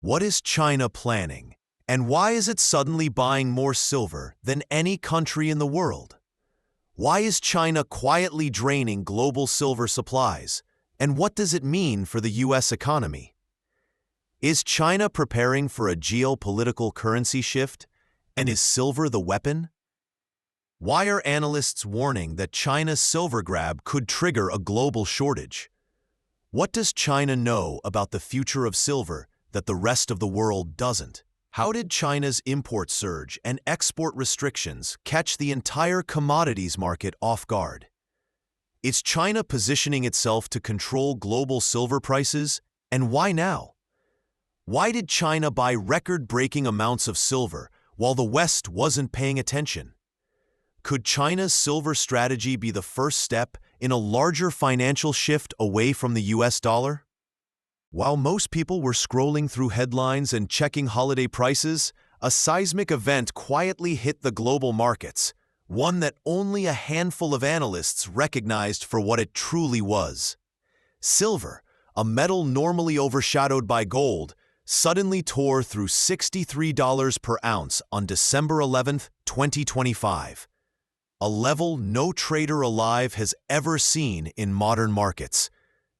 What is China planning? And why is it suddenly buying more silver than any country in the world? Why is China quietly draining global silver supplies? And what does it mean for the U.S. economy? Is China preparing for a geopolitical currency shift? And is silver the weapon? Why are analysts warning that China's silver grab could trigger a global shortage? What does China know about the future of silver that the rest of the world doesn't? How did China's import surge and export restrictions catch the entire commodities market off guard? Is China positioning itself to control global silver prices? And why now? Why did China buy record-breaking amounts of silver while the West wasn't paying attention? Could China's silver strategy be the first step in a larger financial shift away from the US dollar? While most people were scrolling through headlines and checking holiday prices, a seismic event quietly hit the global markets, one that only a handful of analysts recognized for what it truly was. Silver, a metal normally overshadowed by gold, suddenly tore through $63 per ounce on December 11, 2025. A level no trader alive has ever seen in modern markets.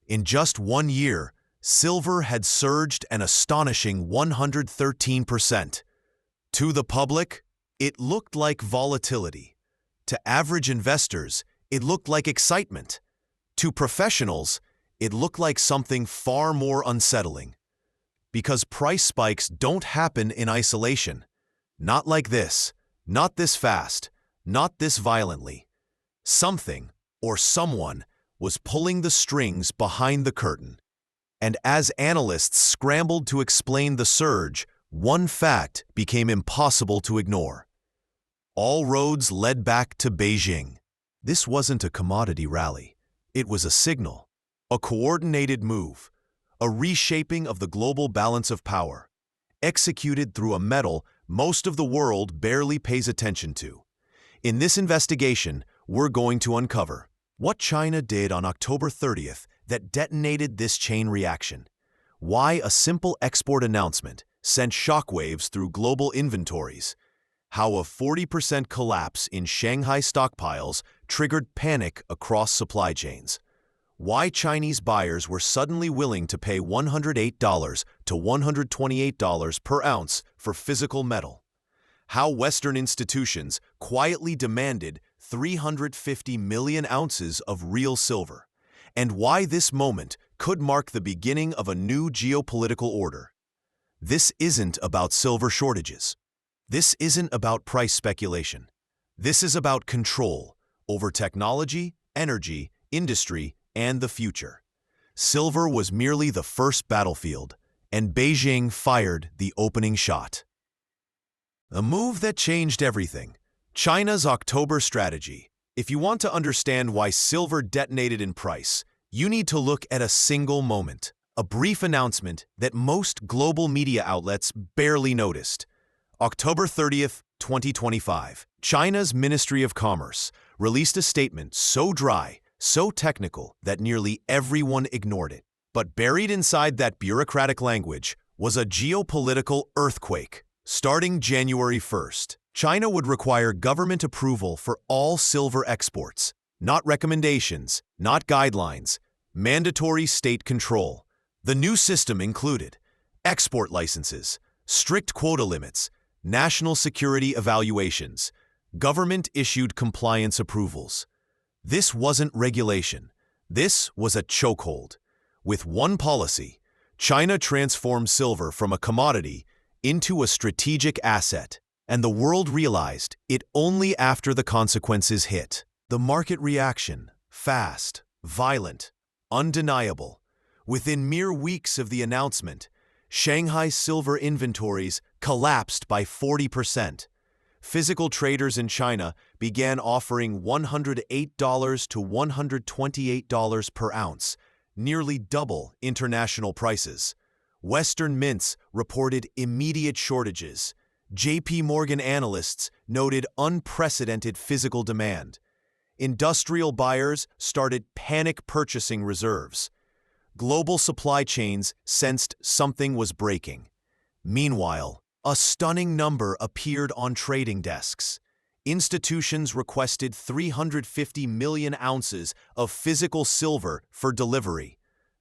In just 1 year, silver had surged an astonishing 113%. To the public, it looked like volatility. To average investors, it looked like excitement. To professionals, it looked like something far more unsettling. Because price spikes don't happen in isolation. Not like this, not this fast, not this violently. Something, or someone, was pulling the strings behind the curtain. And as analysts scrambled to explain the surge, one fact became impossible to ignore. All roads led back to Beijing. This wasn't a commodity rally. It was a signal, a coordinated move, a reshaping of the global balance of power, executed through a metal most of the world barely pays attention to. In this investigation, we're going to uncover what China did on October 30th that detonated this chain reaction, why a simple export announcement sent shockwaves through global inventories, how a 40% collapse in Shanghai stockpiles triggered panic across supply chains, why Chinese buyers were suddenly willing to pay $108 to $128 per ounce for physical metal, how Western institutions quietly demanded 350 million ounces of real silver, and why this moment could mark the beginning of a new geopolitical order. This isn't about silver shortages. This isn't about price speculation. This is about control over technology, energy, industry, and the future. Silver was merely the first battlefield, and Beijing fired the opening shot. A move that changed everything. China's October strategy. If you want to understand why silver detonated in price, you need to look at a single moment, a brief announcement that most global media outlets barely noticed. October 30th, 2025, China's Ministry of Commerce released a statement so dry, so technical that nearly everyone ignored it. But buried inside that bureaucratic language was a geopolitical earthquake. Starting January 1st, China would require government approval for all silver exports, not recommendations, not guidelines, mandatory state control. The new system included export licenses, strict quota limits, national security evaluations, government-issued compliance approvals. This wasn't regulation. This was a chokehold. With one policy, China transformed silver from a commodity into a strategic asset, and the world realized it only after the consequences hit. The market reaction, fast, violent, undeniable. Within mere weeks of the announcement, Shanghai silver inventories collapsed by 40%. Physical traders in China began offering $108 to $128 per ounce, nearly double international prices. Western mints reported immediate shortages. JP Morgan analysts noted unprecedented physical demand. Industrial buyers started panic purchasing reserves. Global supply chains sensed something was breaking. Meanwhile, a stunning number appeared on trading desks. Institutions requested 350 million ounces of physical silver for delivery.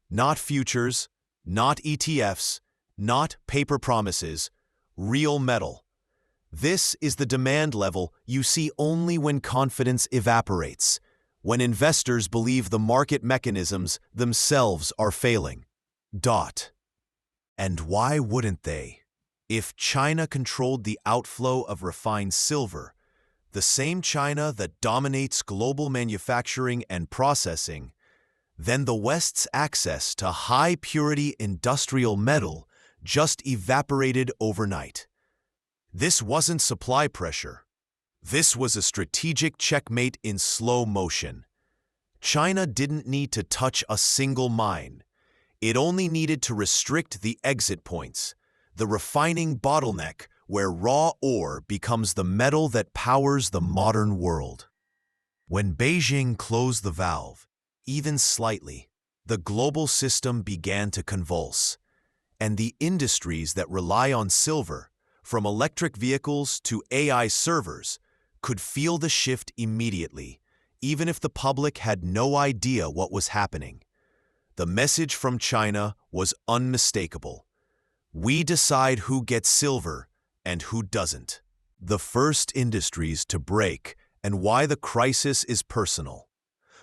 Not futures, not ETFs, not paper promises, real metal. This is the demand level you see only when confidence evaporates, when investors believe the market mechanisms themselves are failing. And why wouldn't they? If China controlled the outflow of refined silver, the same China that dominates global manufacturing and processing, then the West's access to high-purity industrial metal just evaporated overnight. This wasn't supply pressure. This was a strategic checkmate in slow motion. China didn't need to touch a single mine. It only needed to restrict the exit points, the refining bottleneck where raw ore becomes the metal that powers the modern world. When Beijing closed the valve, even slightly, the global system began to convulse, and the industries that rely on silver, from electric vehicles to AI servers, could feel the shift immediately, even if the public had no idea what was happening. The message from China was unmistakable. We decide who gets silver and who doesn't. The first industries to break, and why the crisis is personal.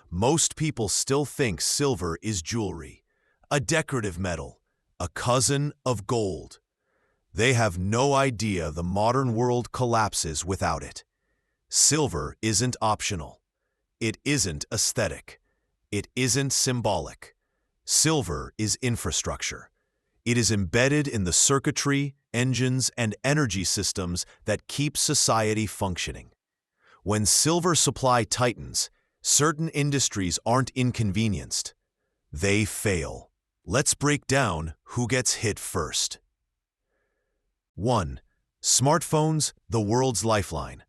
Most people still think silver is jewelry, a decorative metal, a cousin of gold. They have no idea the modern world collapses without it. Silver isn't optional. It isn't aesthetic. It isn't symbolic. Silver is infrastructure. It is embedded in the circuitry, engines, and energy systems that keep society functioning. When silver supply tightens, certain industries aren't inconvenienced. They fail. Let's break down who gets hit first. 1. Smartphones, the world's lifeline.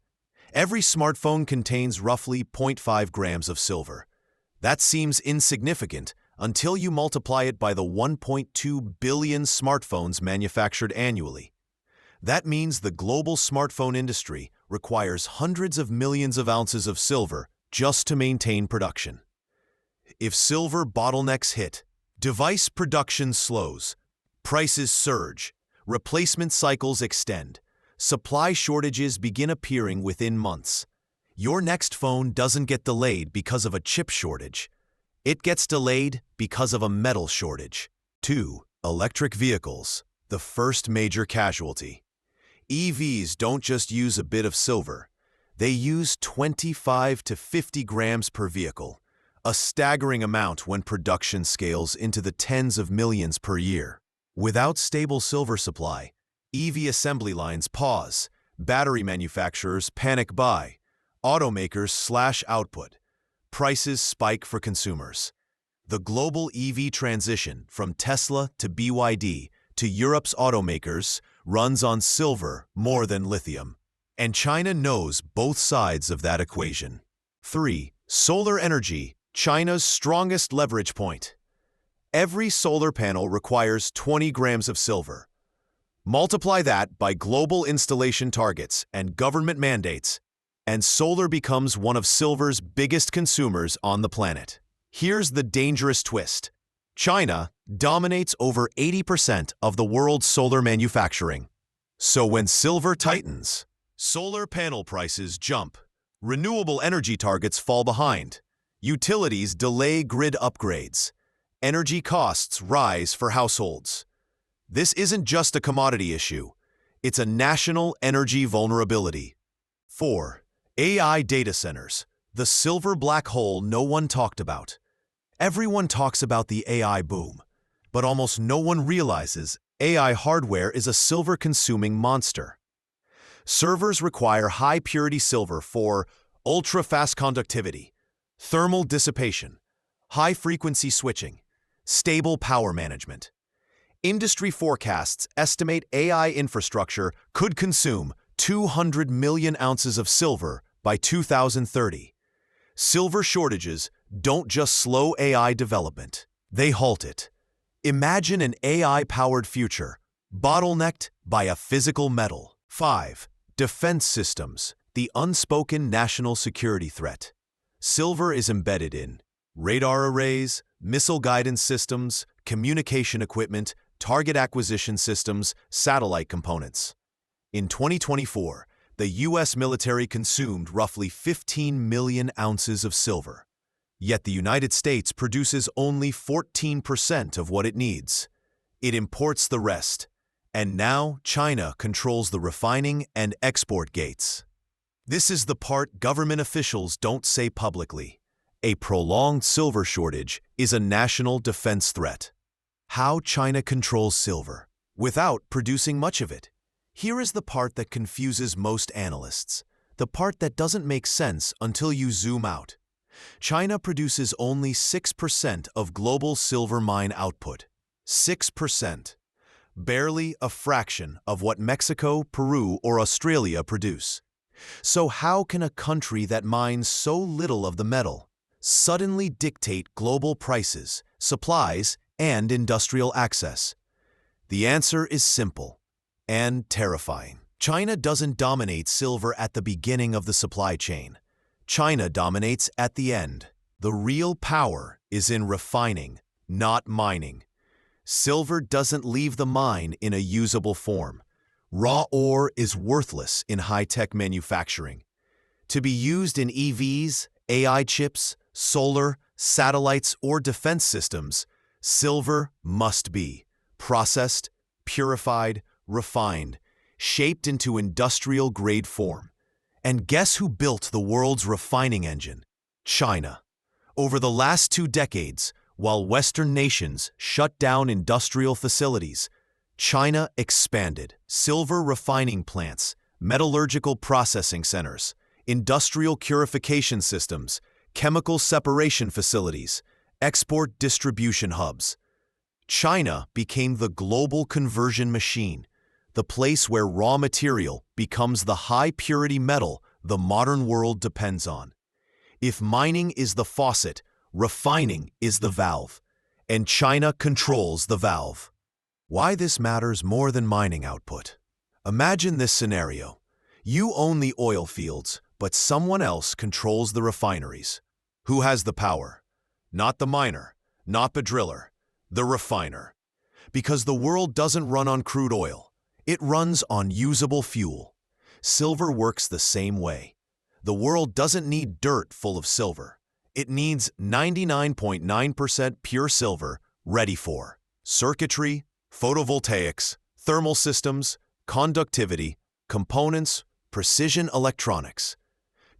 Every smartphone contains roughly 0.5 grams of silver. That seems insignificant until you multiply it by the 1.2 billion smartphones manufactured annually. That means the global smartphone industry requires hundreds of millions of ounces of silver just to maintain production. If silver bottlenecks hit, device production slows, prices surge, replacement cycles extend, supply shortages begin appearing within months. Your next phone doesn't get delayed because of a chip shortage. It gets delayed because of a metal shortage. 2. Electric vehicles, the first major casualty. EVs don't just use a bit of silver. They use 25 to 50 grams per vehicle, a staggering amount when production scales into the tens of millions per year. Without stable silver supply, EV assembly lines pause, battery manufacturers panic buy, automakers slash output, prices spike for consumers. The global EV transition from Tesla to BYD to Europe's automakers runs on silver more than lithium. And China knows both sides of that equation. 3. Solar energy, China's strongest leverage point. Every solar panel requires 20 grams of silver. Multiply that by global installation targets and government mandates, and solar becomes one of silver's biggest consumers on the planet. Here's the dangerous twist. China dominates over 80% of the world's solar manufacturing. So when silver tightens, solar panel prices jump, renewable energy targets fall behind, utilities delay grid upgrades, energy costs rise for households. This isn't just a commodity issue, it's a national energy vulnerability. 4. AI data centers, the silver black hole no one talked about. Everyone talks about the AI boom, but almost no one realizes AI hardware is a silver-consuming monster. Servers require high-purity silver for ultra-fast conductivity, thermal dissipation, high-frequency switching, stable power management. Industry forecasts estimate AI infrastructure could consume 200 million ounces of silver by 2030. Silver shortages don't just slow AI development, they halt it. Imagine an AI-powered future Bottlenecked by a physical metal. 5. Defense systems, the unspoken national security threat. Silver is embedded in radar arrays, missile guidance systems, communication equipment, target acquisition systems, satellite components. In 2024, the U.S. military consumed roughly 15 million ounces of silver. Yet the United States produces only 14% of what it needs. It imports the rest. And now China controls the refining and export gates. This is the part government officials don't say publicly. A prolonged silver shortage is a national defense threat. How China controls silver without producing much of it. Here is the part that confuses most analysts, the part that doesn't make sense until you zoom out. China produces only 6% of global silver mine output. 6%. Barely a fraction of what Mexico, Peru, or Australia produce. So how can a country that mines so little of the metal suddenly dictate global prices, supplies, and industrial access? The answer is simple and terrifying. China doesn't dominate silver at the beginning of the supply chain. China dominates at the end. The real power is in refining, not mining. Silver doesn't leave the mine in a usable form. Raw ore is worthless in high-tech manufacturing. To be used in EVs, AI chips, solar, satellites, or defense systems, silver must be processed, purified, refined, shaped into industrial-grade form. And guess who built the world's refining engine? China. Over the last 2 decades, while Western nations shut down industrial facilities, China expanded silver refining plants, metallurgical processing centers, industrial purification systems, chemical separation facilities, export distribution hubs. China became the global conversion machine, the place where raw material becomes the high-purity metal the modern world depends on. If mining is the faucet, refining is the valve, and China controls the valve. Why this matters more than mining output? Imagine this scenario. You own the oil fields, but someone else controls the refineries. Who has the power? Not the miner, not the driller, the refiner. Because the world doesn't run on crude oil. It runs on usable fuel. Silver works the same way. The world doesn't need dirt full of silver. It needs 99.9% pure silver ready for circuitry, photovoltaics, thermal systems, conductivity, components, precision electronics.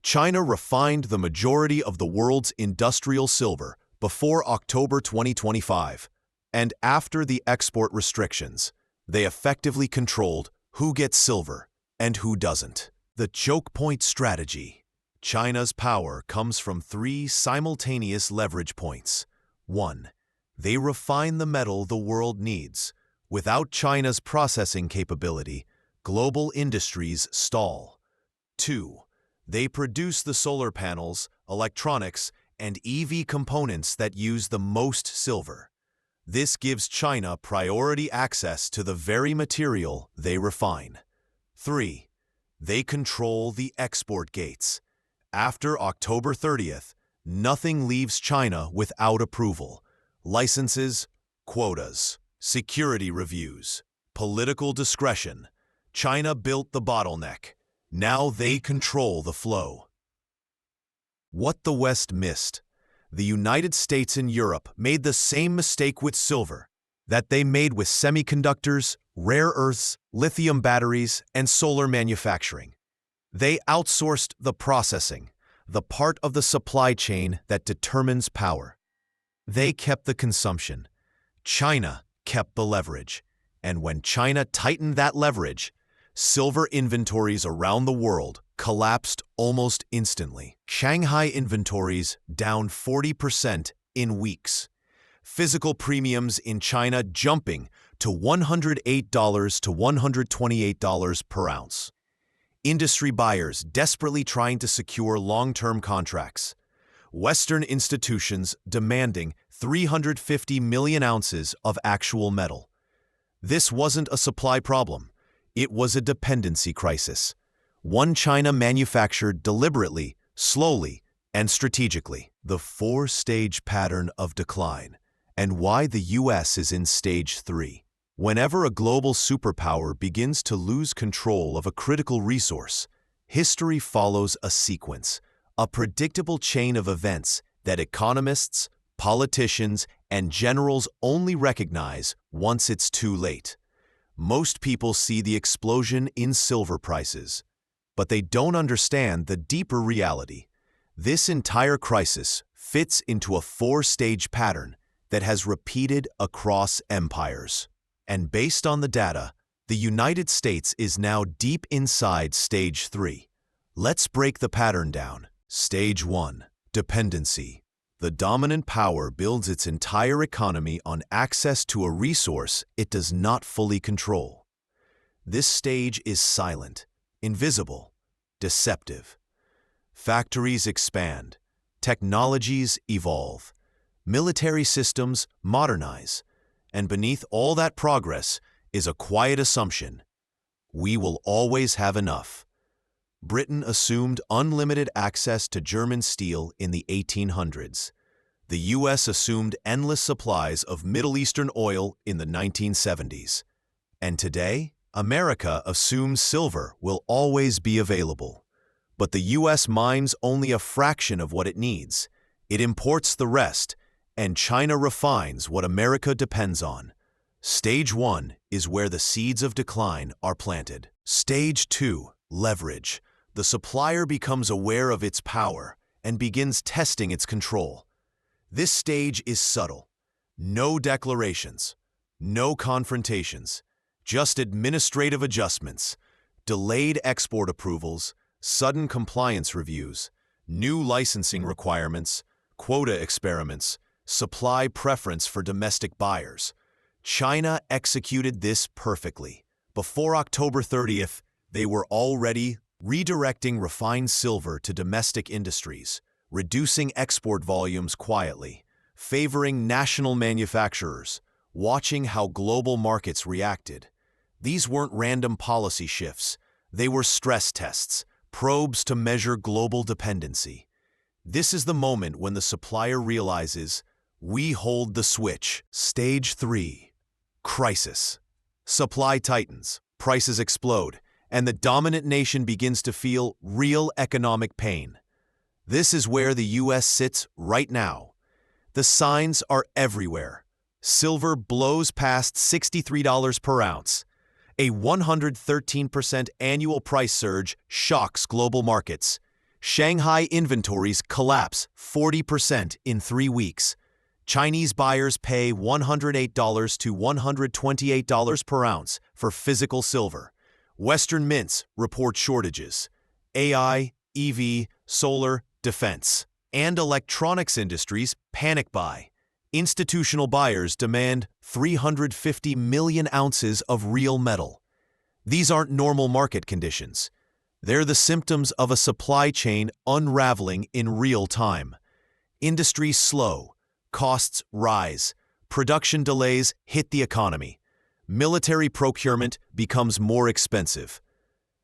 China refined the majority of the world's industrial silver before October 2025, and after the export restrictions, they effectively controlled who gets silver and who doesn't. The choke point strategy. China's power comes from 3 simultaneous leverage points. 1. They refine the metal the world needs. Without China's processing capability, global industries stall. 2. They produce the solar panels, electronics, and EV components that use the most silver. This gives China priority access to the very material they refine. 3. They control the export gates. After October 30th, nothing leaves China without approval. Licenses, quotas, security reviews, political discretion. China built the bottleneck. Now they control the flow. What the West missed. The United States and Europe made the same mistake with silver that they made with semiconductors, rare earths, lithium batteries, and solar manufacturing. They outsourced the processing, the part of the supply chain that determines power. They kept the consumption. China kept the leverage. And when China tightened that leverage, silver inventories around the world collapsed almost instantly. Shanghai inventories down 40% in weeks. Physical premiums in China jumping to $108 to $128 per ounce. Industry buyers desperately trying to secure long-term contracts. Western institutions demanding 350 million ounces of actual metal. This wasn't a supply problem. It was a dependency crisis. One China manufactured deliberately, slowly, and strategically. The four-stage pattern of decline, and why the U.S. is in stage 3. Whenever a global superpower begins to lose control of a critical resource, history follows a sequence, a predictable chain of events that economists, politicians, and generals only recognize once it's too late. Most people see the explosion in silver prices, but they don't understand the deeper reality. This entire crisis fits into a four-stage pattern that has repeated across empires. And based on the data, the United States is now deep inside stage 3. Let's break the pattern down. Stage 1. Dependency. The dominant power builds its entire economy on access to a resource it does not fully control. This stage is silent, invisible, deceptive. Factories expand, technologies evolve, military systems modernize, and beneath all that progress is a quiet assumption: we will always have enough. Britain assumed unlimited access to German steel in the 1800s. The US assumed endless supplies of Middle Eastern oil in the 1970s. And today, America assumes silver will always be available. But the US mines only a fraction of what it needs. It imports the rest, and China refines what America depends on. Stage 1 is where the seeds of decline are planted. Stage 2, leverage. The supplier becomes aware of its power and begins testing its control. This stage is subtle. No declarations, no confrontations, just administrative adjustments, delayed export approvals, sudden compliance reviews, new licensing requirements, quota experiments, supply preference for domestic buyers. China executed this perfectly. Before October 30th, they were already redirecting refined silver to domestic industries, reducing export volumes quietly, favoring national manufacturers, watching how global markets reacted. These weren't random policy shifts. They were stress tests, probes to measure global dependency. This is the moment when the supplier realizes, we hold the switch. Stage 3. Crisis. Supply tightens, prices explode, and the dominant nation begins to feel real economic pain. This is where the U.S. sits right now. The signs are everywhere. Silver blows past $63 per ounce. A 113% annual price surge shocks global markets. Shanghai inventories collapse 40% in 3 weeks. Chinese buyers pay $108 to $128 per ounce for physical silver. Western mints report shortages. AI, EV, solar, defense, and electronics industries panic buy. Institutional buyers demand 350 million ounces of real metal. These aren't normal market conditions. They're the symptoms of a supply chain unraveling in real time. Industries slow, costs rise, production delays hit the economy. Military procurement becomes more expensive.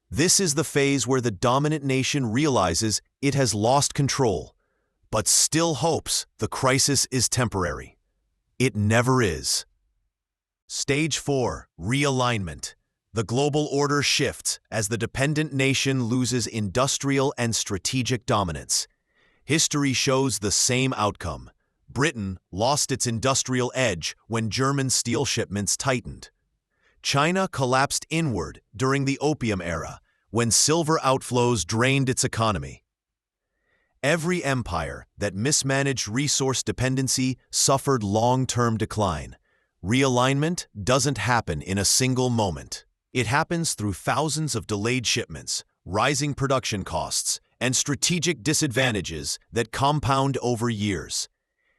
This is the phase where the dominant nation realizes it has lost control, but still hopes the crisis is temporary. It never is. Stage 4. Realignment. The global order shifts as the dependent nation loses industrial and strategic dominance. History shows the same outcome. Britain lost its industrial edge when German steel shipments tightened. China collapsed inward during the Opium Era, when silver outflows drained its economy. Every empire that mismanaged resource dependency suffered long-term decline. Realignment doesn't happen in a single moment. It happens through thousands of delayed shipments, rising production costs, and strategic disadvantages that compound over years.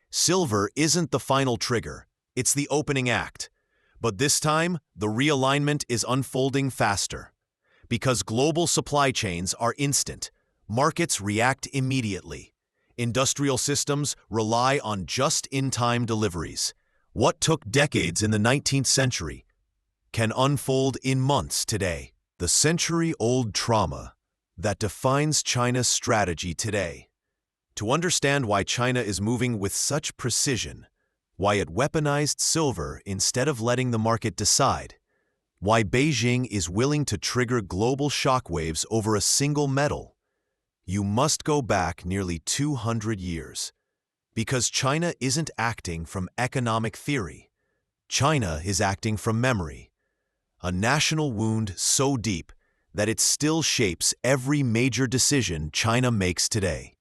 Silver isn't the final trigger, it's the opening act. But this time, the realignment is unfolding faster. Because global supply chains are instant, markets react immediately. Industrial systems rely on just-in-time deliveries. What took decades in the 19th century can unfold in months today. The century-old trauma that defines China's strategy today. To understand why China is moving with such precision, why it weaponized silver instead of letting the market decide, why Beijing is willing to trigger global shockwaves over a single metal, you must go back nearly 200 years. Because China isn't acting from economic theory. China is acting from memory. A national wound so deep that it still shapes every major decision China makes today.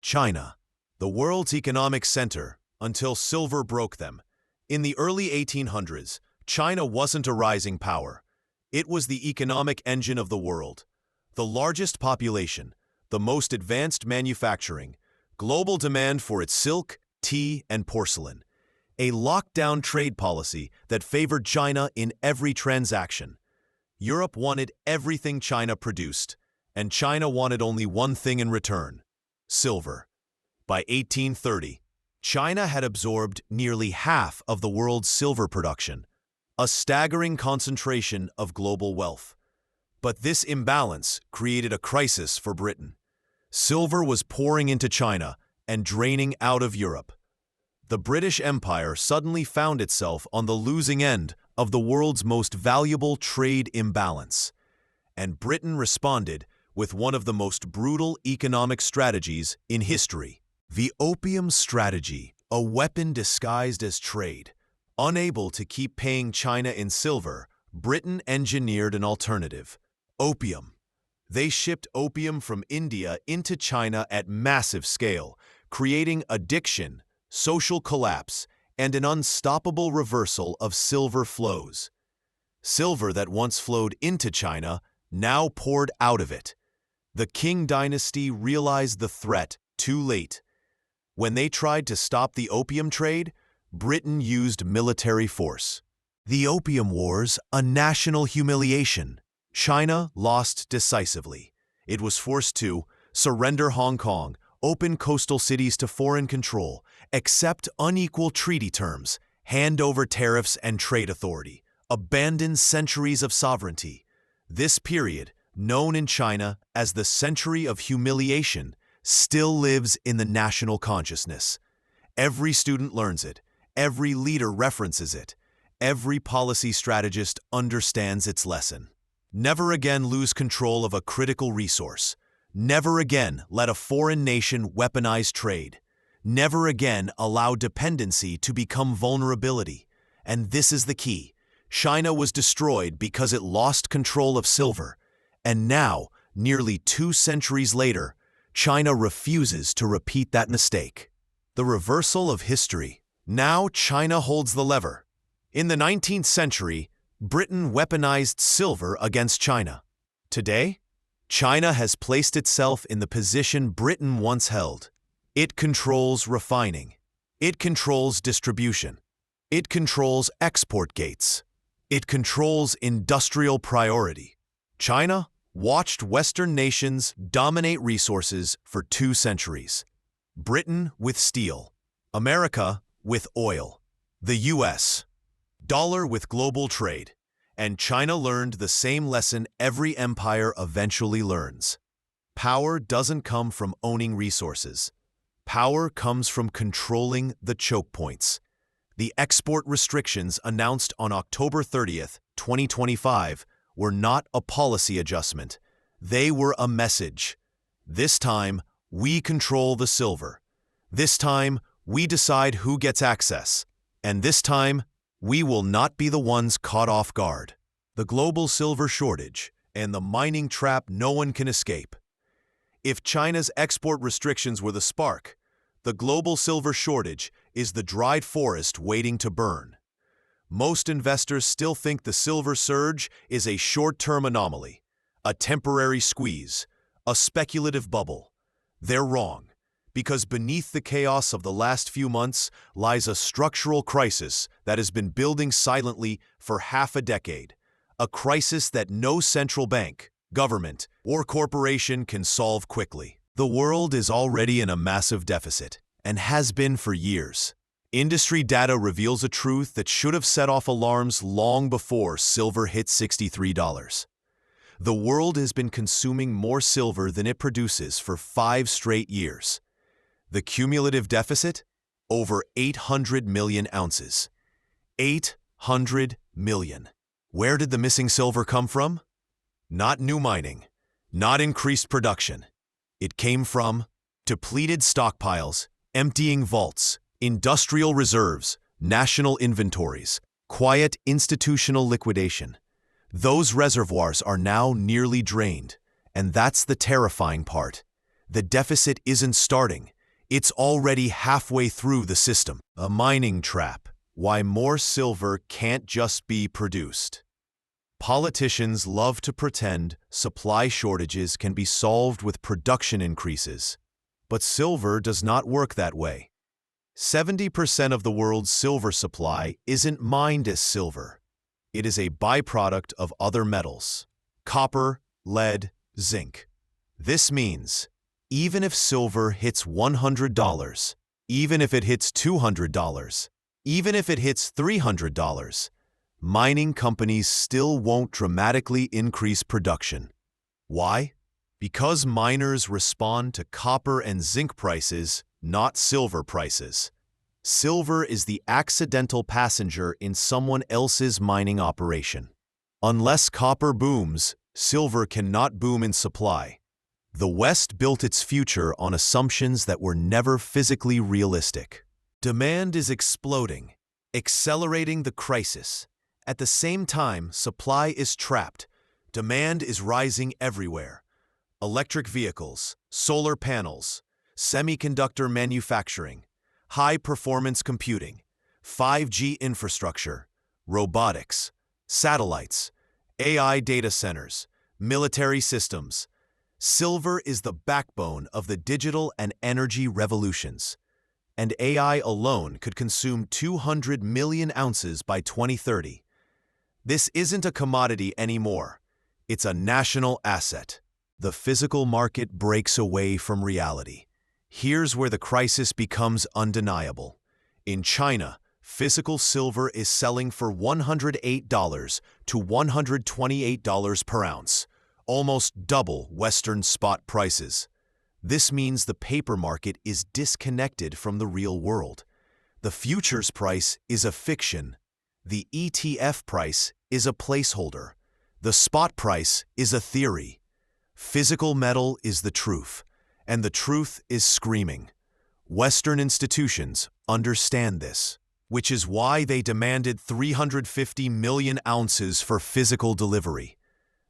China, the world's economic center, until silver broke them. In the early 1800s, China wasn't a rising power. It was the economic engine of the world. The largest population, the most advanced manufacturing, global demand for its silk, tea, and porcelain. A lockdown trade policy that favored China in every transaction. Europe wanted everything China produced, and China wanted only one thing in return: silver. By 1830, China had absorbed nearly half of the world's silver production, a staggering concentration of global wealth. But this imbalance created a crisis for Britain. Silver was pouring into China and draining out of Europe. The British Empire suddenly found itself on the losing end of the world's most valuable trade imbalance. And Britain responded with one of the most brutal economic strategies in history. The opium strategy, a weapon disguised as trade. Unable to keep paying China in silver, Britain engineered an alternative: opium. They shipped opium from India into China at massive scale, creating addiction, social collapse, and an unstoppable reversal of silver flows. Silver that once flowed into China now poured out of it. The Qing dynasty realized the threat too late. When they tried to stop the opium trade, Britain used military force. The Opium Wars, a national humiliation. China lost decisively. It was forced to surrender Hong Kong, open coastal cities to foreign control, accept unequal treaty terms, hand over tariffs and trade authority, abandon centuries of sovereignty. This period, known in China as the Century of Humiliation, still lives in the national consciousness. Every student learns it, every leader references it, every policy strategist understands its lesson. Never again lose control of a critical resource. Never again let a foreign nation weaponize trade. Never again allow dependency to become vulnerability. And this is the key. China was destroyed because it lost control of silver. And now, nearly 2 centuries later, China refuses to repeat that mistake. The reversal of history. Now China holds the lever. In the 19th century, Britain weaponized silver against China. Today, China has placed itself in the position Britain once held. It controls refining. It controls distribution. It controls export gates. It controls industrial priority. China watched Western nations dominate resources for 2 centuries. Britain with steel. America with oil. The US. Dollar with global trade. And China learned the same lesson every empire eventually learns. Power doesn't come from owning resources. Power comes from controlling the choke points. The export restrictions announced on October 30th, 2025, were not a policy adjustment. They were a message. This time, we control the silver. This time, we decide who gets access. And this time, we will not be the ones caught off guard. The global silver shortage and the mining trap no one can escape. If China's export restrictions were the spark, the global silver shortage is the dried forest waiting to burn. Most investors still think the silver surge is a short-term anomaly, a temporary squeeze, a speculative bubble. They're wrong, because beneath the chaos of the last few months lies a structural crisis that has been building silently for half a decade, a crisis that no central bank, government, or corporation can solve quickly. The world is already in a massive deficit, and has been for years. Industry data reveals a truth that should have set off alarms long before silver hit $63. The world has been consuming more silver than it produces for 5 straight years. The cumulative deficit? Over 800 million ounces. 800 million. Where did the missing silver come from? Not new mining, not increased production. It came from depleted stockpiles, emptying vaults, industrial reserves, national inventories, quiet institutional liquidation. Those reservoirs are now nearly drained, and that's the terrifying part. The deficit isn't starting. It's already halfway through the system. A mining trap. Why more silver can't just be produced. Politicians love to pretend supply shortages can be solved with production increases. But silver does not work that way. 70% of the world's silver supply isn't mined as silver. It is a byproduct of other metals: copper, lead, zinc. This means even if silver hits $100, even if it hits $200, even if it hits $300, mining companies still won't dramatically increase production. Why? Because miners respond to copper and zinc prices, not silver prices. Silver is the accidental passenger in someone else's mining operation. Unless copper booms, silver cannot boom in supply. The West built its future on assumptions that were never physically realistic. Demand is exploding, accelerating the crisis. At the same time, supply is trapped. Demand is rising everywhere. Electric vehicles, solar panels, semiconductor manufacturing, high-performance computing, 5G infrastructure, robotics, satellites, AI data centers, military systems. Silver is the backbone of the digital and energy revolutions. And AI alone could consume 200 million ounces by 2030. This isn't a commodity anymore. It's a national asset. The physical market breaks away from reality. Here's where the crisis becomes undeniable. In China, physical silver is selling for $108 to $128 per ounce, almost double Western spot prices. This means the paper market is disconnected from the real world. The futures price is a fiction. The ETF price is a placeholder. The spot price is a theory. Physical metal is the truth, and the truth is screaming. Western institutions understand this, which is why they demanded 350 million ounces for physical delivery.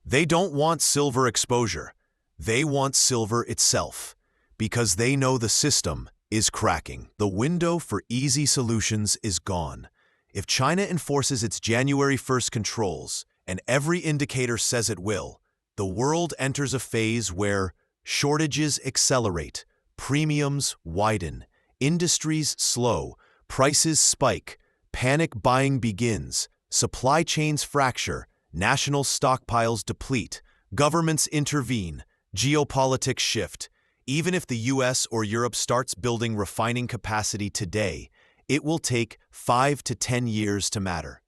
They don't want silver exposure. They want silver itself, because they know the system is cracking. The window for easy solutions is gone. If China enforces its January 1st controls, and every indicator says it will, the world enters a phase where shortages accelerate, premiums widen, industries slow, prices spike, panic buying begins, supply chains fracture, national stockpiles deplete, governments intervene, geopolitics shift. Even if the US or Europe starts building refining capacity today, it will take 5 to 10 years to matter.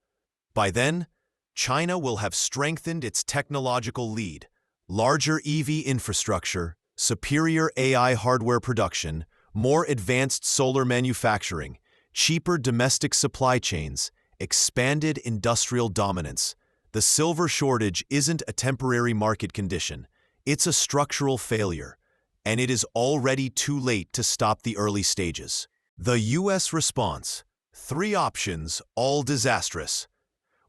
By then, China will have strengthened its technological lead: larger EV infrastructure, superior AI hardware production, more advanced solar manufacturing, cheaper domestic supply chains, expanded industrial dominance. The silver shortage isn't a temporary market condition. It's a structural failure, and it is already too late to stop the early stages. The U.S. response: 3 options, all disastrous.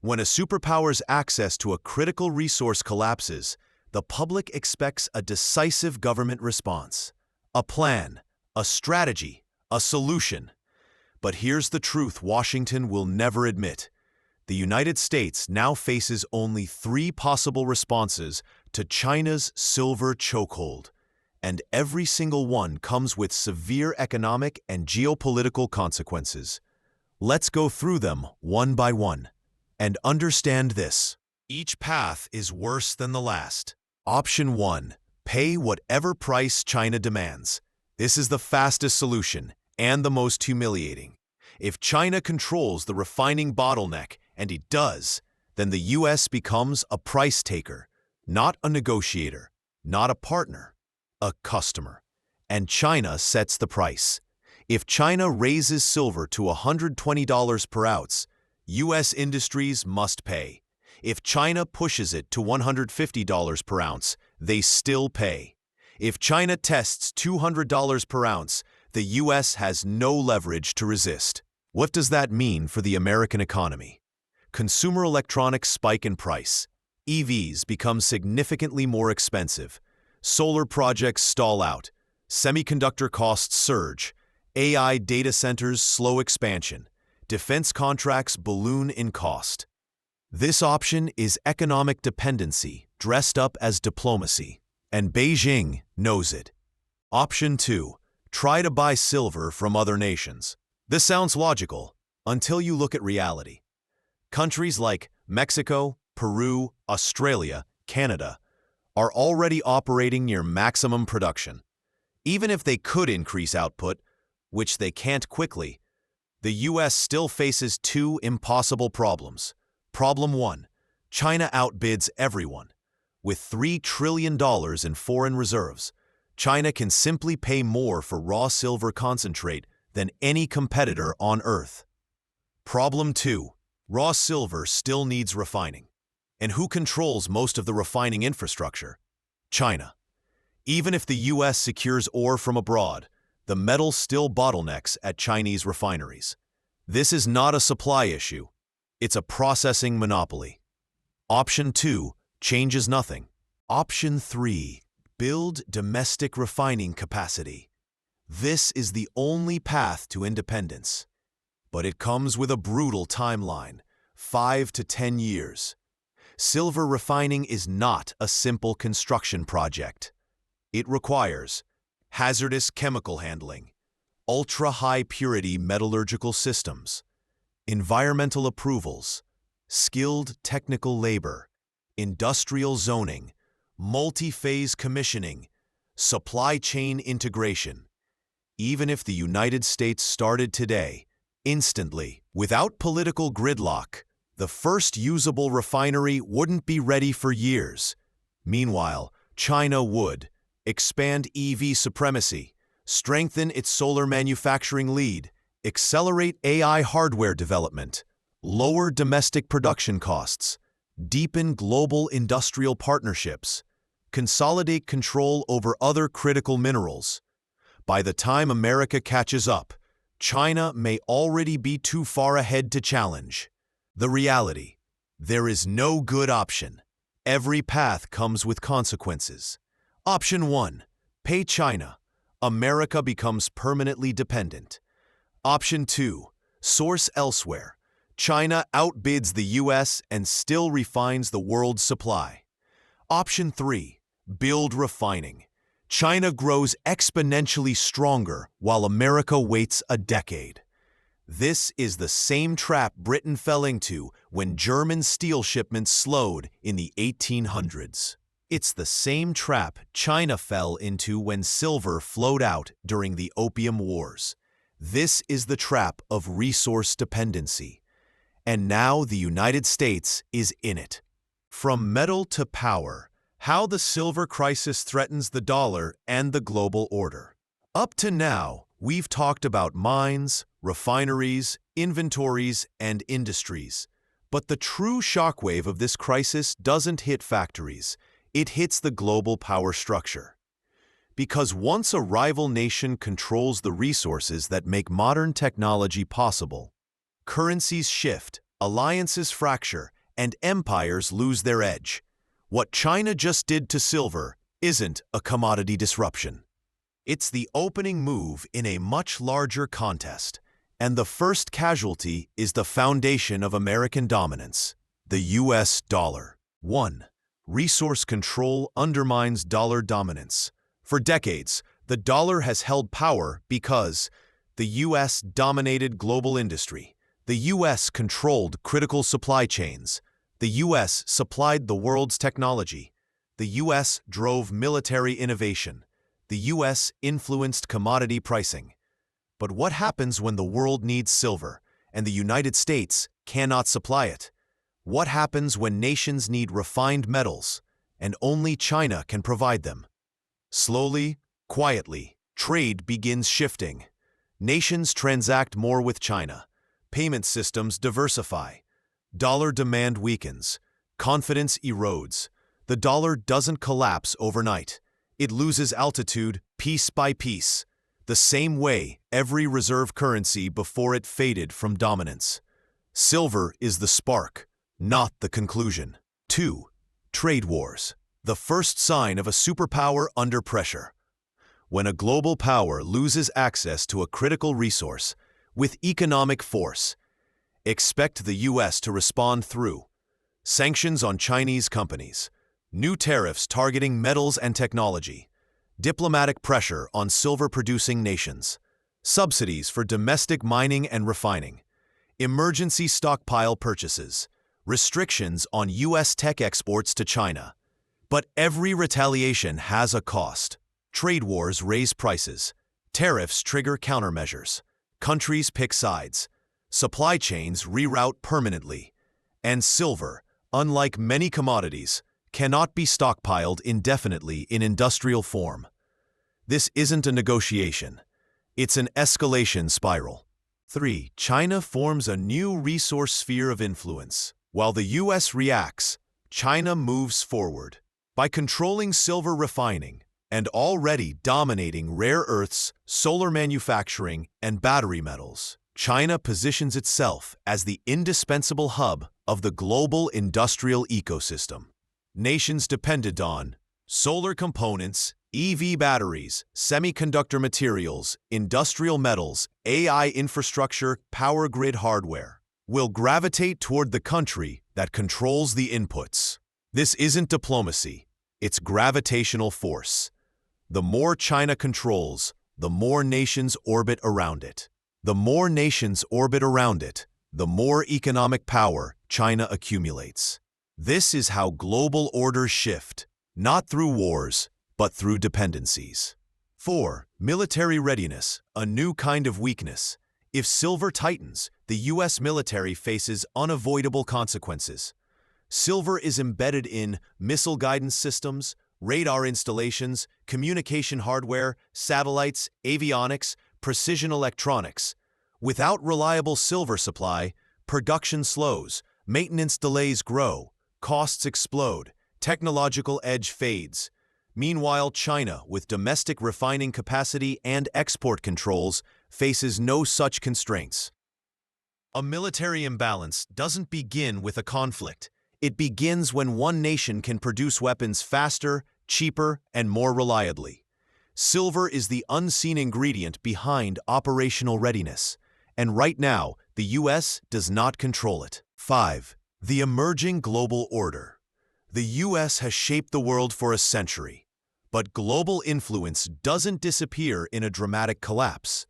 When a superpower's access to a critical resource collapses, the public expects a decisive government response. A plan, a strategy, a solution. But here's the truth Washington will never admit. The United States now faces only 3 possible responses to China's silver chokehold, and every single one comes with severe economic and geopolitical consequences. Let's go through them one by one. And understand this: each path is worse than the last. Option 1. Pay whatever price China demands. This is the fastest solution and the most humiliating. If China controls the refining bottleneck, and it does, then the U.S. becomes a price taker, not a negotiator, not a partner, a customer. And China sets the price. If China raises silver to $120 per ounce, U.S. industries must pay. If China pushes it to $150 per ounce, they still pay. If China tests $200 per ounce, the U.S. has no leverage to resist. What does that mean for the American economy? Consumer electronics spike in price. EVs become significantly more expensive. Solar projects stall out. Semiconductor costs surge. AI data centers slow expansion. Defense contracts balloon in cost. This option is economic dependency dressed up as diplomacy, and Beijing knows it. Option 2. Try to buy silver from other nations. This sounds logical until you look at reality. Countries like Mexico, Peru, Australia, Canada are already operating near maximum production. Even if they could increase output, which they can't quickly, the U.S. still faces two impossible problems. Problem 1. China outbids everyone. With $3 trillion in foreign reserves, China can simply pay more for raw silver concentrate than any competitor on Earth. Problem 2. Raw silver still needs refining. And who controls most of the refining infrastructure? China. Even if the U.S. secures ore from abroad, the metal still bottlenecks at Chinese refineries. This is not a supply issue. It's a processing monopoly. Option 2 changes nothing. Option 3. Build domestic refining capacity. This is the only path to independence. But it comes with a brutal timeline, 5 to 10 years. Silver refining is not a simple construction project. It requires hazardous chemical handling, ultra-high purity metallurgical systems, environmental approvals, skilled technical labor, industrial zoning, multi-phase commissioning, supply chain integration. Even if the United States started today, instantly, without political gridlock, the first usable refinery wouldn't be ready for years. Meanwhile, China would expand EV supremacy, strengthen its solar manufacturing lead, accelerate AI hardware development, lower domestic production costs, deepen global industrial partnerships, consolidate control over other critical minerals. By the time America catches up, China may already be too far ahead to challenge. The reality: there is no good option. Every path comes with consequences. Option 1. Pay China. America becomes permanently dependent. Option 2. Source elsewhere. China outbids the U.S. and still refines the world's supply. Option 3. Build refining. China grows exponentially stronger while America waits a decade. This is the same trap Britain fell into when German steel shipments slowed in the 1800s. It's the same trap China fell into when silver flowed out during the Opium Wars. This is the trap of resource dependency. And now the United States is in it. From metal to power, how the silver crisis threatens the dollar and the global order. Up to now, we've talked about mines, refineries, inventories, and industries. But the true shockwave of this crisis doesn't hit factories. It hits the global power structure. Because once a rival nation controls the resources that make modern technology possible, currencies shift, alliances fracture, and empires lose their edge. What China just did to silver isn't a commodity disruption. It's the opening move in a much larger contest, and the first casualty is the foundation of American dominance, the U.S. dollar. 1. Resource control undermines dollar dominance. For decades, the dollar has held power because the U.S. dominated global industry. The U.S. controlled critical supply chains. The U.S. supplied the world's technology. The U.S. drove military innovation. The U.S. influenced commodity pricing. But what happens when the world needs silver and the United States cannot supply it? What happens when nations need refined metals and only China can provide them? Slowly, quietly, trade begins shifting. Nations transact more with China. Payment systems diversify. Dollar demand weakens. Confidence erodes. The dollar doesn't collapse overnight. It loses altitude piece by piece, the same way every reserve currency before it faded from dominance. Silver is the spark, not the conclusion. 2. Trade wars. The first sign of a superpower under pressure. When a global power loses access to a critical resource with economic force, expect the U.S. to respond through sanctions on Chinese companies, new tariffs targeting metals and technology, diplomatic pressure on silver-producing nations, subsidies for domestic mining and refining, emergency stockpile purchases, restrictions on U.S. tech exports to China. But every retaliation has a cost. Trade wars raise prices. Tariffs trigger countermeasures. Countries pick sides. Supply chains reroute permanently. And silver, unlike many commodities, cannot be stockpiled indefinitely in industrial form. This isn't a negotiation. It's an escalation spiral. 3. China forms a new resource sphere of influence. While the U.S. reacts, China moves forward. By controlling silver refining and already dominating rare earths, solar manufacturing, and battery metals, China positions itself as the indispensable hub of the global industrial ecosystem. Nations dependent on solar components, EV batteries, semiconductor materials, industrial metals, AI infrastructure, power grid hardware, will gravitate toward the country that controls the inputs. This isn't diplomacy, it's gravitational force. The more China controls, the more nations orbit around it. The more nations orbit around it, the more economic power China accumulates. This is how global orders shift, not through wars, but through dependencies. 4. Military readiness, a new kind of weakness. If silver tightens, the U.S. military faces unavoidable consequences. Silver is embedded in missile guidance systems, radar installations, communication hardware, satellites, avionics, precision electronics. Without reliable silver supply, production slows, maintenance delays grow, costs explode, technological edge fades. Meanwhile, China, with domestic refining capacity and export controls, faces no such constraints. A military imbalance doesn't begin with a conflict. It begins when one nation can produce weapons faster, cheaper, and more reliably. Silver is the unseen ingredient behind operational readiness, and right now, the U.S. does not control it. 5. The emerging global order. The U.S. has shaped the world for a century, but global influence doesn't disappear in a dramatic collapse.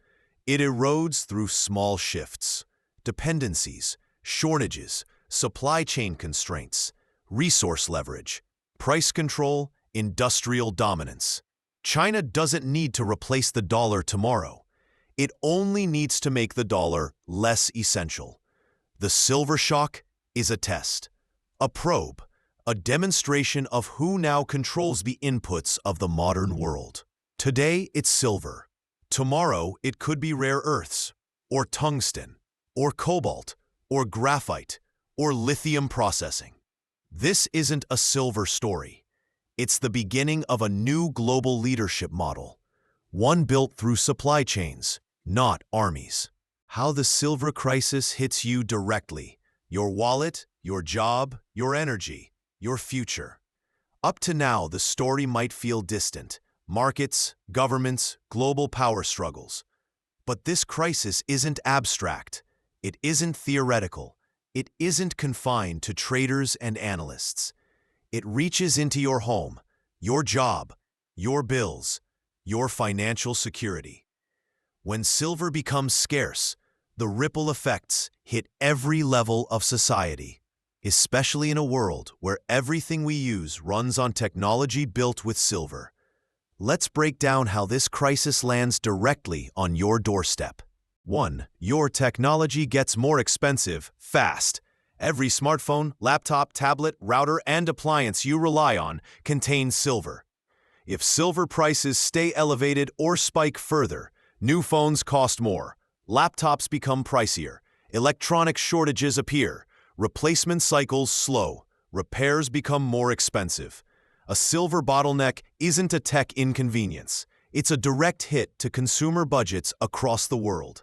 It erodes through small shifts, dependencies, shortages, supply chain constraints, resource leverage, price control, industrial dominance. China doesn't need to replace the dollar tomorrow. It only needs to make the dollar less essential. The silver shock is a test, a probe, a demonstration of who now controls the inputs of the modern world. Today, it's silver. Tomorrow, it could be rare earths, or tungsten, or cobalt, or graphite, or lithium processing. This isn't a silver story. It's the beginning of a new global leadership model, one built through supply chains, not armies. How the silver crisis hits you directly: your wallet, your job, your energy, your future. Up to now, the story might feel distant: markets, governments, global power struggles. But this crisis isn't abstract. It isn't theoretical. It isn't confined to traders and analysts. It reaches into your home, your job, your bills, your financial security. When silver becomes scarce, the ripple effects hit every level of society, especially in a world where everything we use runs on technology built with silver. Let's break down how this crisis lands directly on your doorstep. 1. Your technology gets more expensive fast. Every smartphone, laptop, tablet, router, and appliance you rely on contains silver. If silver prices stay elevated or spike further, new phones cost more, laptops become pricier, electronic shortages appear, replacement cycles slow, repairs become more expensive. A silver bottleneck isn't a tech inconvenience. It's a direct hit to consumer budgets across the world.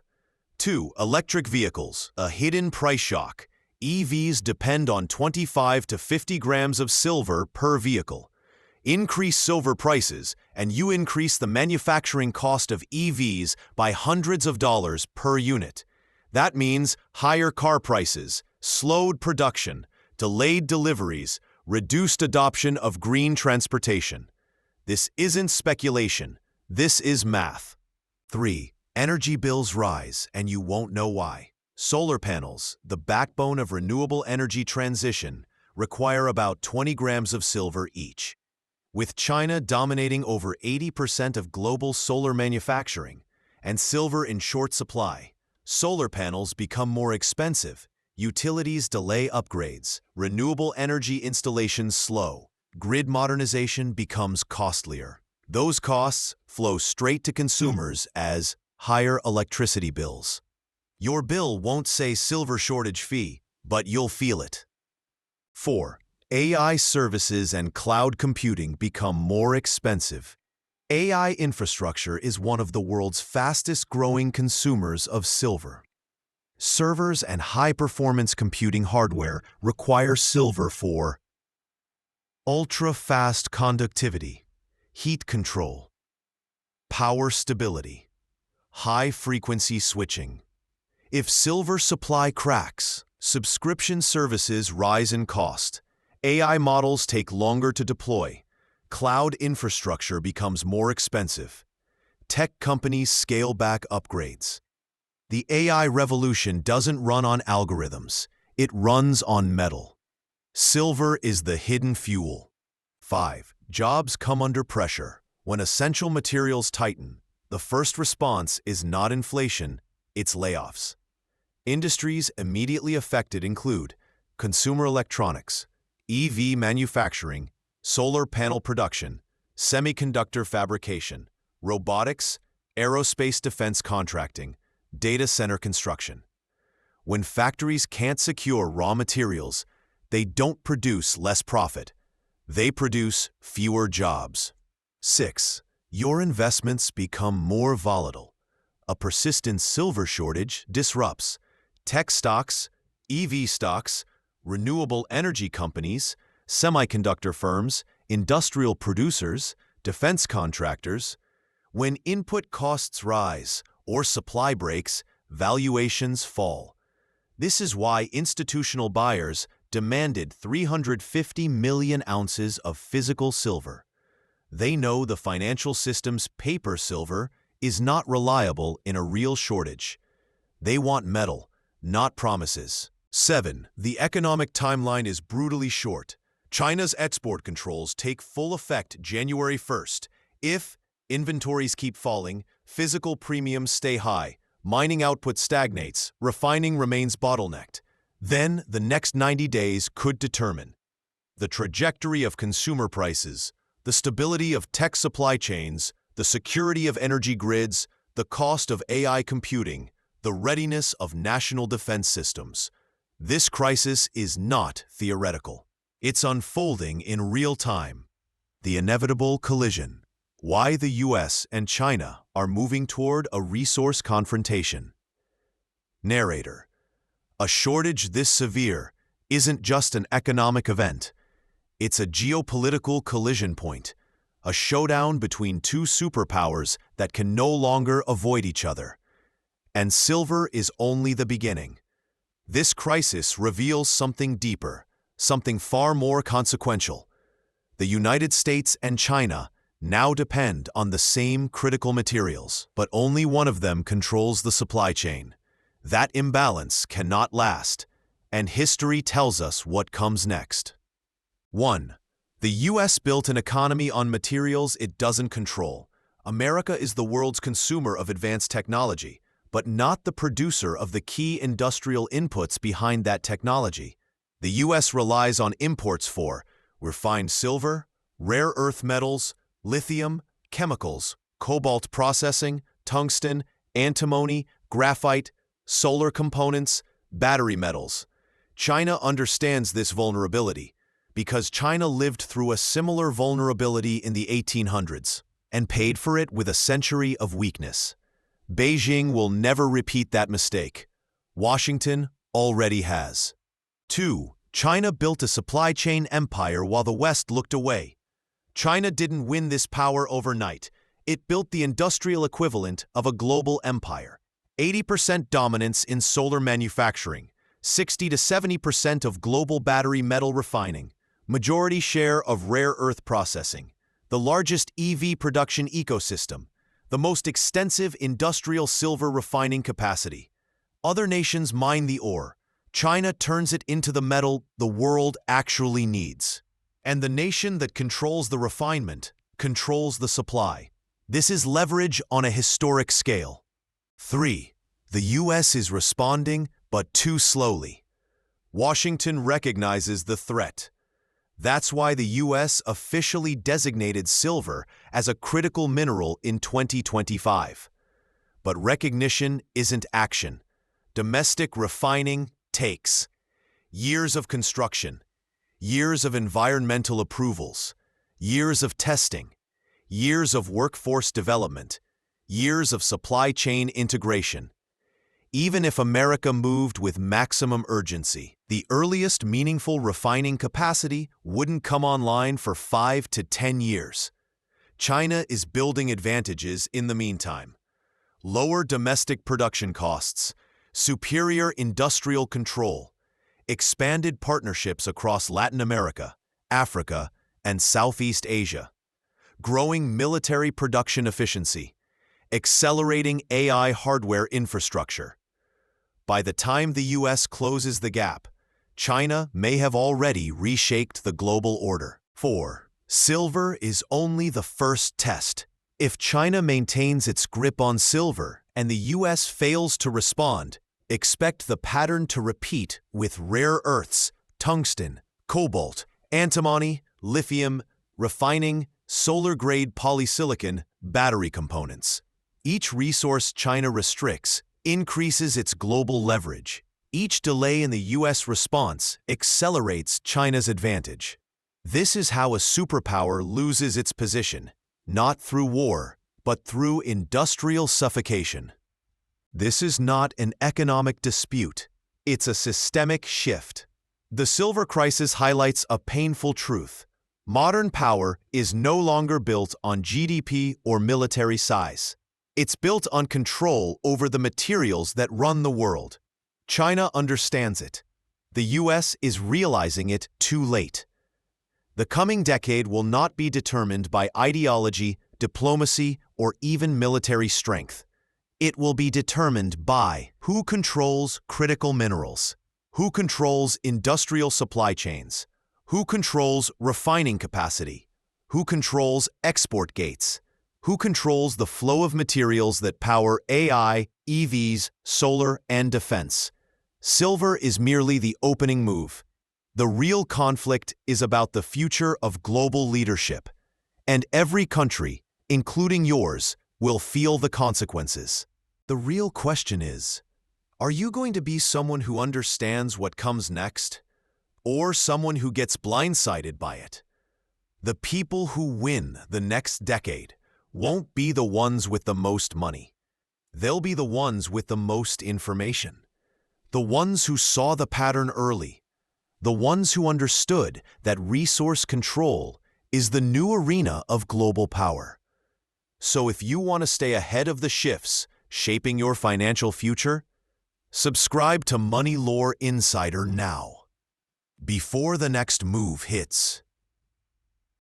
2. Electric vehicles, a hidden price shock. EVs depend on 25 to 50 grams of silver per vehicle. Increase silver prices, and you increase the manufacturing cost of EVs by hundreds of dollars per unit. That means higher car prices, slowed production, delayed deliveries, reduced adoption of green transportation. This isn't speculation. This is math. 3. Energy bills rise, and you won't know why. Solar panels, the backbone of renewable energy transition, require about 20 grams of silver each. With China dominating over 80% of global solar manufacturing and silver in short supply, solar panels become more expensive, utilities delay upgrades, renewable energy installations slow, grid modernization becomes costlier. Those costs flow straight to consumers as higher electricity bills. Your bill won't say silver shortage fee, but you'll feel it. 4. AI services and cloud computing become more expensive. AI infrastructure is one of the world's fastest-growing consumers of silver. Servers and high-performance computing hardware require silver for ultra-fast conductivity, heat control, power stability, high-frequency switching. If silver supply cracks, subscription services rise in cost. AI models take longer to deploy. Cloud infrastructure becomes more expensive. Tech companies scale back upgrades. The AI revolution doesn't run on algorithms. It runs on metal. Silver is the hidden fuel. 5. Jobs come under pressure. When essential materials tighten, the first response is not inflation, it's layoffs. Industries immediately affected include consumer electronics, EV manufacturing, solar panel production, semiconductor fabrication, robotics, aerospace defense contracting, data center construction. When factories can't secure raw materials, they don't produce less profit. They produce fewer jobs. 6. Your investments become more volatile. A persistent silver shortage disrupts tech stocks, EV stocks, renewable energy companies, semiconductor firms, industrial producers, defense contractors. When input costs rise or supply breaks, valuations fall. This is why institutional buyers demanded 350 million ounces of physical silver. They know the financial system's paper silver is not reliable in a real shortage. They want metal, not promises. 7. The economic timeline is brutally short. China's export controls take full effect January 1st. If inventories keep falling, physical premiums stay high, mining output stagnates, refining remains bottlenecked, then the next 90 days could determine the trajectory of consumer prices, the stability of tech supply chains, the security of energy grids, the cost of AI computing, the readiness of national defense systems. This crisis is not theoretical. It's unfolding in real time. The inevitable collision. Why the US and China are moving toward a resource confrontation. Narrator. A shortage this severe isn't just an economic event. It's a geopolitical collision point, a showdown between two superpowers that can no longer avoid each other. And silver is only the beginning. This crisis reveals something deeper, something far more consequential. The United States and China now depend on the same critical materials, but only one of them controls the supply chain. That imbalance cannot last, and history tells us what comes next. 1. The US built an economy on materials it doesn't control. America is the world's consumer of advanced technology, but not the producer of the key industrial inputs behind that technology. The US relies on imports for refined silver, rare earth metals, lithium, chemicals, cobalt processing, tungsten, antimony, graphite, solar components, battery metals. China understands this vulnerability because China lived through a similar vulnerability in the 1800s and paid for it with a century of weakness. Beijing will never repeat that mistake. Washington already has. 2. China built a supply chain empire while the West looked away. China didn't win this power overnight. It built the industrial equivalent of a global empire. 80% dominance in solar manufacturing, 60 to 70% of global battery metal refining, majority share of rare earth processing, the largest EV production ecosystem, the most extensive industrial silver refining capacity. Other nations mine the ore. China turns it into the metal the world actually needs. And the nation that controls the refinement controls the supply. This is leverage on a historic scale. 3. The US is responding, but too slowly. Washington recognizes the threat. That's why the US officially designated silver as a critical mineral in 2025. But recognition isn't action. Domestic refining takes years of construction, years of environmental approvals, years of testing, years of workforce development, years of supply chain integration. Even if America moved with maximum urgency, the earliest meaningful refining capacity wouldn't come online for 5 to 10 years. China is building advantages in the meantime. Lower domestic production costs, superior industrial control, expanded partnerships across Latin America, Africa, and Southeast Asia, growing military production efficiency, accelerating AI hardware infrastructure. By the time the US closes the gap, China may have already reshaped the global order. 4. Silver is only the first test. If China maintains its grip on silver and the US fails to respond, expect the pattern to repeat with rare earths, tungsten, cobalt, antimony, lithium, refining, solar-grade polysilicon, battery components. Each resource China restricts increases its global leverage. Each delay in the US response accelerates China's advantage. This is how a superpower loses its position, not through war, but through industrial suffocation. This is not an economic dispute. It's a systemic shift. The silver crisis highlights a painful truth. Modern power is no longer built on GDP or military size. It's built on control over the materials that run the world. China understands it. The US is realizing it too late. The coming decade will not be determined by ideology, diplomacy, or even military strength. It will be determined by who controls critical minerals, who controls industrial supply chains, who controls refining capacity, who controls export gates, who controls the flow of materials that power AI, EVs, solar, and defense. Silver is merely the opening move. The real conflict is about the future of global leadership, and every country, including yours, will feel the consequences. The real question is, are you going to be someone who understands what comes next, or someone who gets blindsided by it? The people who win the next decade won't be the ones with the most money. They'll be the ones with the most information. The ones who saw the pattern early. The ones who understood that resource control is the new arena of global power. So if you want to stay ahead of the shifts shaping your financial future, subscribe to MoneyLore Insider now, before the next move hits.